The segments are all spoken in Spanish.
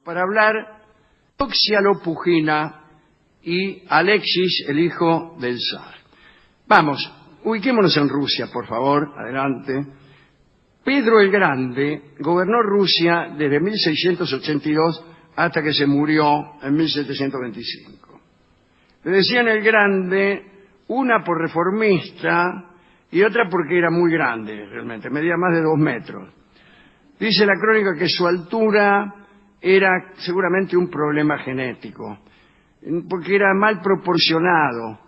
para hablar de Eudoxia Lopugina y Alexis, el hijo del zar. Vamos, ubiquémonos en Rusia, por favor, adelante. Pedro el Grande gobernó Rusia desde 1682 hasta que se murió en 1725. Le decían el Grande, una por reformista y otra porque era muy grande, realmente, medía más de 2 metros. Dice la crónica que su altura era seguramente un problema genético, porque era mal proporcionado.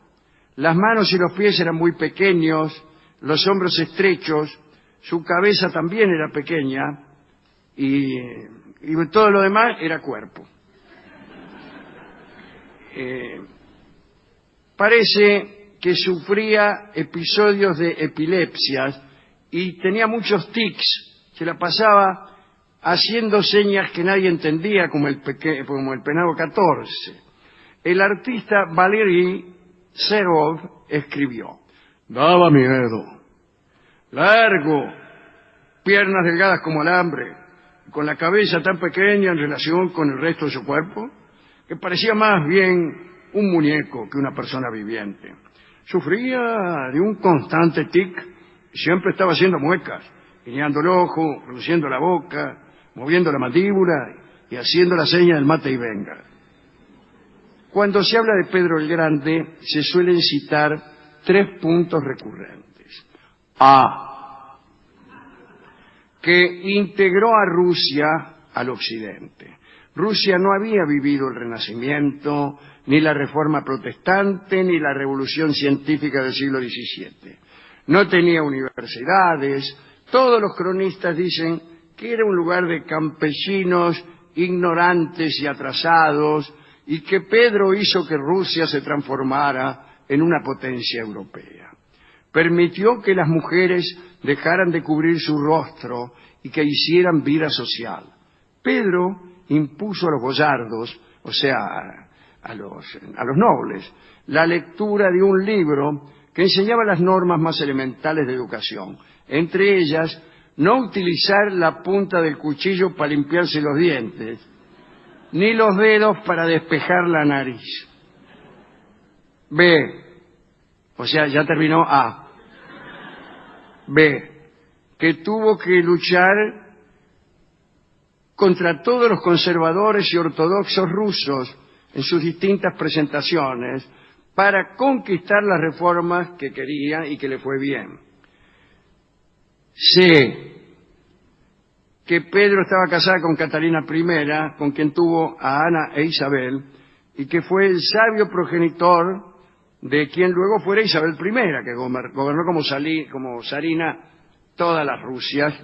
Las manos y los pies eran muy pequeños, los hombros estrechos, su cabeza también era pequeña y todo lo demás era cuerpo. Parece que sufría episodios de epilepsias y tenía muchos tics. Se la pasaba haciendo señas que nadie entendía, como el penado 14. El artista Valery Serov escribió: daba miedo. Largo, piernas delgadas como alambre, con la cabeza tan pequeña en relación con el resto de su cuerpo, que parecía más bien un muñeco que una persona viviente. Sufría de un constante tic y siempre estaba haciendo muecas, guiñando el ojo, reduciendo la boca, moviendo la mandíbula y haciendo la seña del mate y venga. Cuando se habla de Pedro el Grande, se suelen citar 3 puntos recurrentes. A, que integró a Rusia al occidente. Rusia no había vivido el Renacimiento, ni la Reforma Protestante, ni la Revolución Científica del siglo XVII. No tenía universidades. Todos los cronistas dicen que era un lugar de campesinos ignorantes y atrasados, y que Pedro hizo que Rusia se transformara en una potencia europea. Permitió que las mujeres dejaran de cubrir su rostro y que hicieran vida social. Pedro impuso a los boyardos, o sea, a los nobles, la lectura de un libro que enseñaba las normas más elementales de educación. Entre ellas, no utilizar la punta del cuchillo para limpiarse los dientes, ni los dedos para despejar la nariz. B. O sea, ya terminó A. B. Que tuvo que luchar contra todos los conservadores y ortodoxos rusos en sus distintas presentaciones para conquistar las reformas que quería y que le fue bien. C. Que Pedro estaba casado con Catalina I, con quien tuvo a Ana e Isabel, y que fue el sabio progenitor de quien luego fuera Isabel I, que gobernó como zarina todas las Rusias.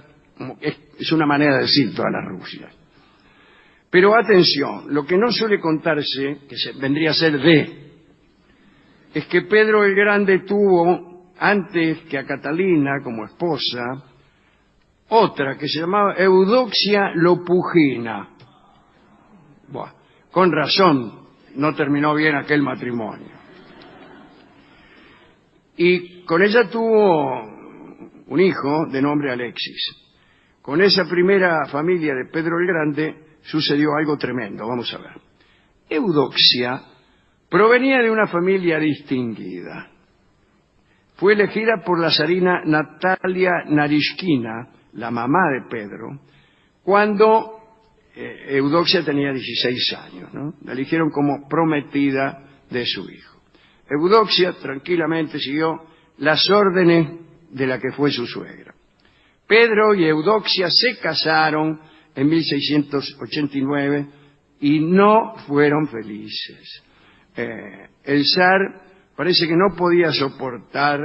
Es una manera de decir todas las Rusias. Pero atención, lo que no suele contarse, vendría a ser D, es que Pedro el Grande tuvo, antes que a Catalina como esposa, otra que se llamaba Eudoxia Lopugina. Buah, con razón no terminó bien aquel matrimonio. Y con ella tuvo un hijo de nombre Alexis. Con esa primera familia de Pedro el Grande sucedió algo tremendo. Vamos a ver. Eudoxia provenía de una familia distinguida. Fue elegida por la zarina Natalia Narishkina, la mamá de Pedro, cuando Eudoxia tenía 16 años, ¿no? La eligieron como prometida de su hijo. Eudoxia tranquilamente siguió las órdenes de la que fue su suegra. Pedro y Eudoxia se casaron en 1689 y no fueron felices. El zar parece que no podía soportar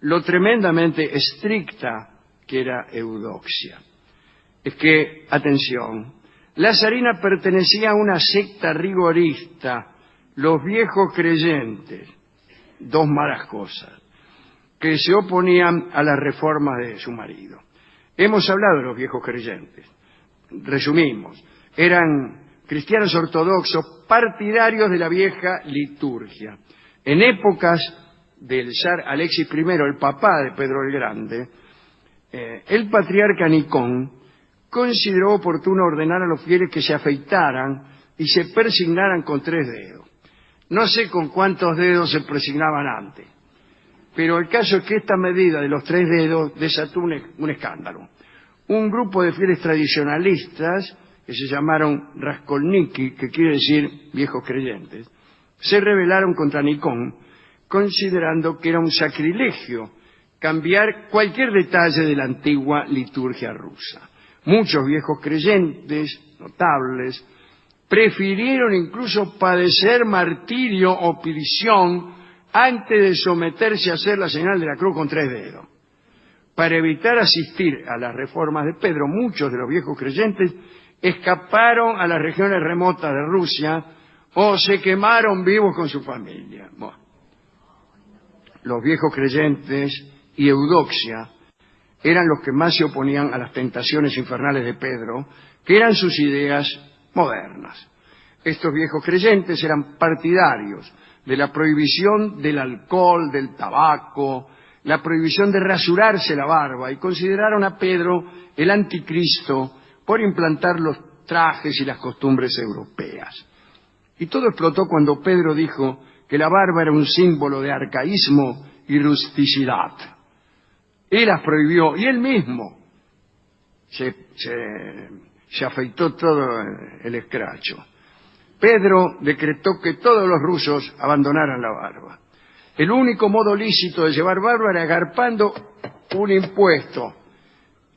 lo tremendamente estricta que era Eudoxia. Es que, atención, la zarina pertenecía a una secta rigorista, los viejos creyentes, 2 malas cosas, que se oponían a las reformas de su marido. Hemos hablado de los viejos creyentes. Resumimos, eran cristianos ortodoxos partidarios de la vieja liturgia. En épocas del zar Alexis I, el papá de Pedro el Grande, el patriarca Nicón consideró oportuno ordenar a los fieles que se afeitaran y se persignaran con 3 dedos. No sé con cuántos dedos se persignaban antes, pero el caso es que esta medida de los 3 dedos desató un escándalo. Un grupo de fieles tradicionalistas, que se llamaron Raskolniki, que quiere decir viejos creyentes, se rebelaron contra Nikon, considerando que era un sacrilegio cambiar cualquier detalle de la antigua liturgia rusa. Muchos viejos creyentes, notables, prefirieron incluso padecer martirio o prisión antes de someterse a hacer la señal de la cruz con 3 dedos. Para evitar asistir a las reformas de Pedro, muchos de los viejos creyentes escaparon a las regiones remotas de Rusia o se quemaron vivos con su familia. Bueno, los viejos creyentes y Eudoxia eran los que más se oponían a las tentaciones infernales de Pedro, que eran sus ideas modernas. Estos viejos creyentes eran partidarios de la prohibición del alcohol, del tabaco, la prohibición de rasurarse la barba, y consideraron a Pedro el anticristo por implantar los trajes y las costumbres europeas. Y todo explotó cuando Pedro dijo que la barba era un símbolo de arcaísmo y rusticidad. Él las prohibió y él mismo se afeitó todo el escracho. Pedro decretó que todos los rusos abandonaran la barba. El único modo lícito de llevar barba era agarpando un impuesto.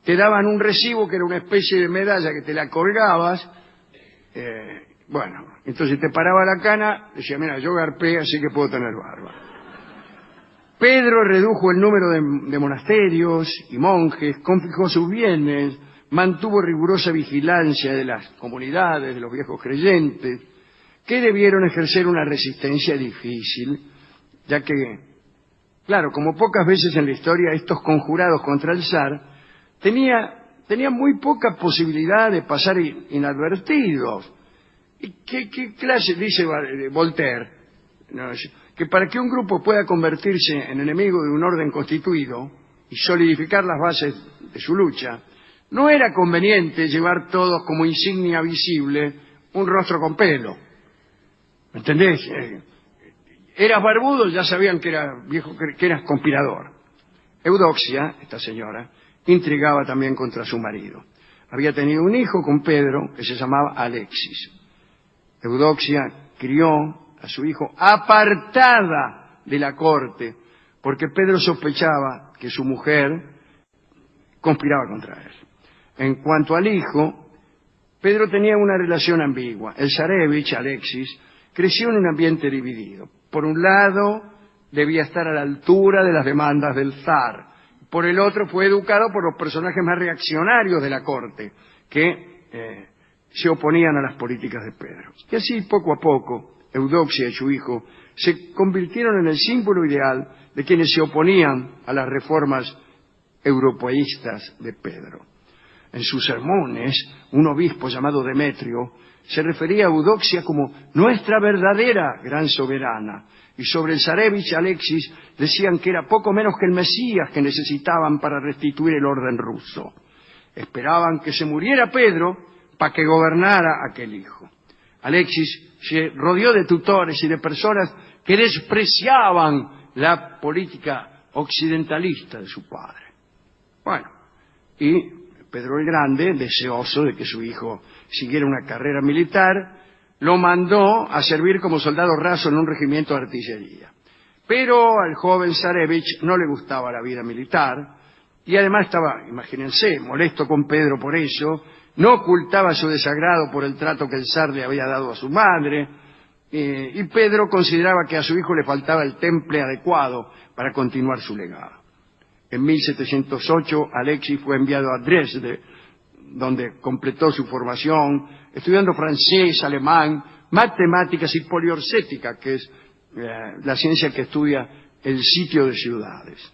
Te daban un recibo que era una especie de medalla que te la colgabas. Entonces te paraba la cana, decía, mira, yo garpé, así que puedo tener barba. Pedro redujo el número de monasterios y monjes, confiscó sus bienes, mantuvo rigurosa vigilancia de las comunidades, de los viejos creyentes, que debieron ejercer una resistencia difícil, ya que, claro, como pocas veces en la historia, estos conjurados contra el zar tenían muy poca posibilidad de pasar inadvertidos. ¿Y qué clase, dice Voltaire, no, que para que un grupo pueda convertirse en enemigo de un orden constituido y solidificar las bases de su lucha, no era conveniente llevar todos como insignia visible un rostro con pelo? ¿Me entendés? Eras barbudo, ya sabían que eras conspirador. Eudoxia, esta señora, intrigaba también contra su marido. Había tenido un hijo con Pedro que se llamaba Alexis. Eudoxia crió a su hijo apartada de la corte, porque Pedro sospechaba que su mujer conspiraba contra él. En cuanto al hijo, Pedro tenía una relación ambigua. El zarevich, Alexis, creció en un ambiente dividido. Por un lado, debía estar a la altura de las demandas del zar. Por el otro, fue educado por los personajes más reaccionarios de la corte, que se oponían a las políticas de Pedro. Y así, poco a poco, Eudoxia y su hijo se convirtieron en el símbolo ideal de quienes se oponían a las reformas europeístas de Pedro. En sus sermones, un obispo llamado Demetrio se refería a Eudoxia como nuestra verdadera gran soberana, y sobre el zarevich Alexis decían que era poco menos que el Mesías que necesitaban para restituir el orden ruso. Esperaban que se muriera Pedro para que gobernara aquel hijo. Alexis se rodeó de tutores y de personas que despreciaban la política occidentalista de su padre. Bueno, y Pedro el Grande, deseoso de que su hijo siguiera una carrera militar, lo mandó a servir como soldado raso en un regimiento de artillería. Pero al joven zarevich no le gustaba la vida militar, y además estaba, imagínense, molesto con Pedro por eso, no ocultaba su desagrado por el trato que el zar le había dado a su madre, y Pedro consideraba que a su hijo le faltaba el temple adecuado para continuar su legado. En 1708, Alexis fue enviado a Dresde, donde completó su formación, estudiando francés, alemán, matemáticas y poliorcética, que es la ciencia que estudia el sitio de ciudades.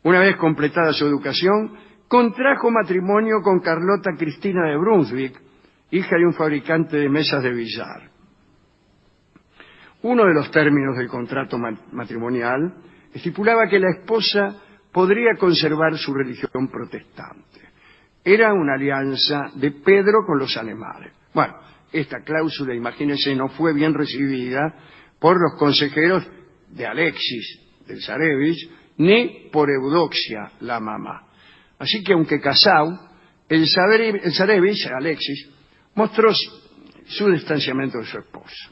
Una vez completada su educación, contrajo matrimonio con Carlota Cristina de Brunswick, hija de un fabricante de mesas de billar. Uno de los términos del contrato matrimonial estipulaba que la esposa podría conservar su religión protestante. Era una alianza de Pedro con los alemanes. Bueno, esta cláusula, imagínense, no fue bien recibida por los consejeros de Alexis, del zarevich, ni por Eudoxia, la mamá. Así que aunque casado, el zarevich, Alexis, mostró su distanciamiento de su esposa.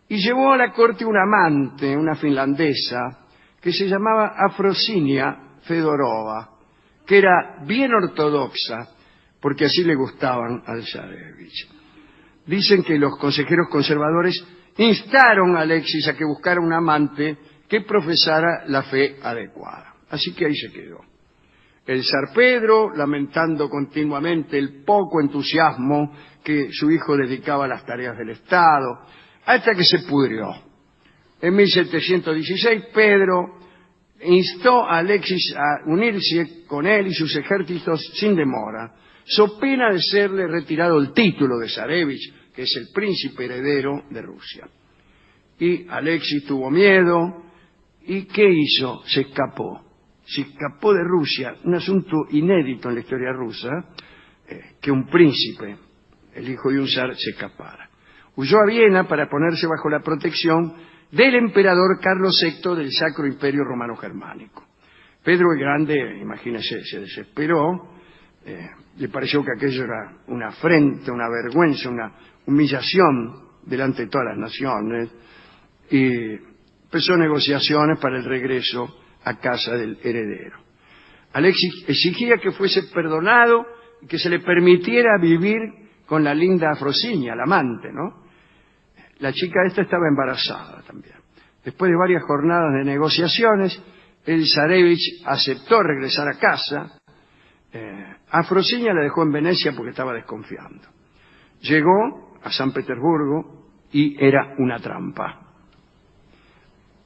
Y llevó a la corte una amante, una finlandesa, que se llamaba Afrosinia Fedorova, que era bien ortodoxa, porque así le gustaban al zarevich. Dicen que los consejeros conservadores instaron a Alexis a que buscara un amante que profesara la fe adecuada. Así que ahí se quedó. El zar Pedro, lamentando continuamente el poco entusiasmo que su hijo dedicaba a las tareas del Estado, hasta que se pudrió. En 1716, Pedro instó a Alexis a unirse con él y sus ejércitos sin demora, so pena de serle retirado el título de zarevich, que es el príncipe heredero de Rusia. Y Alexis tuvo miedo, ¿y qué hizo? Se escapó de Rusia, un asunto inédito en la historia rusa, que un príncipe, el hijo de un zar, se escapara. Huyó a Viena para ponerse bajo la protección del emperador Carlos VI del Sacro Imperio Romano Germánico. Pedro el Grande, imagínese, se desesperó, le pareció que aquello era una afrenta, una vergüenza, una humillación delante de todas las naciones, y empezó negociaciones para el regreso a casa del heredero. Alexis exigía que fuese perdonado y que se le permitiera vivir con la linda Afrosinia, la amante, ¿no? La chica esta estaba embarazada también. Después de varias jornadas de negociaciones, el zarevich aceptó regresar a casa. Afrosinia la dejó en Venecia porque estaba desconfiando. Llegó a San Petersburgo y era una trampa.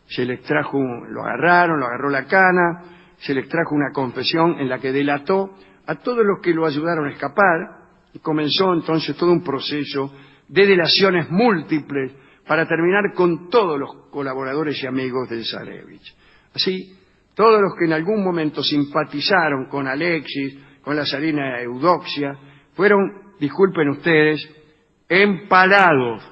Se les trajo, lo agarró la cana, se les trajo una confesión en la que delató a todos los que lo ayudaron a escapar, y comenzó entonces todo un proceso de delaciones múltiples para terminar con todos los colaboradores y amigos del zarevich. Así, todos los que en algún momento simpatizaron con Alexis, con la zarina Eudoxia, fueron, disculpen ustedes, empalados,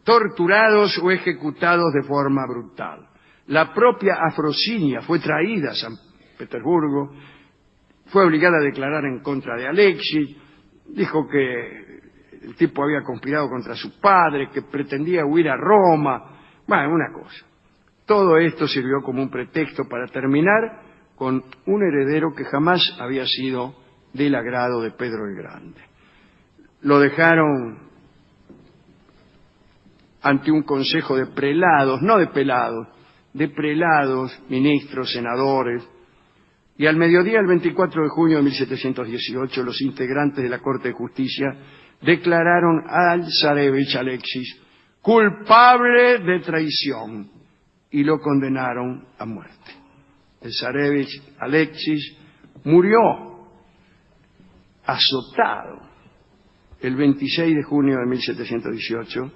torturados o ejecutados de forma brutal. La propia Afrosinia fue traída a San Petersburgo, fue obligada a declarar en contra de Alexis, dijo que el tipo había conspirado contra su padre, que pretendía huir a Roma, bueno, una cosa. Todo esto sirvió como un pretexto para terminar con un heredero que jamás había sido del agrado de Pedro el Grande. Lo dejaron ante un consejo de prelados, no de pelados, de prelados, ministros, senadores, y al mediodía, el 24 de junio de 1718, los integrantes de la Corte de Justicia declararon al zarevich Alexis culpable de traición y lo condenaron a muerte. El zarevich Alexis murió azotado el 26 de junio de 1718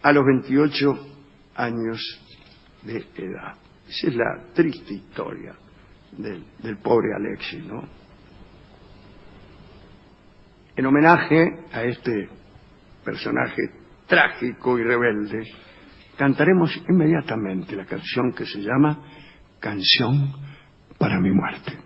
a los 28 años de edad. Esa es la triste historia del pobre Alexis, ¿no? En homenaje a este personaje trágico y rebelde, cantaremos inmediatamente la canción que se llama Canción para mi muerte.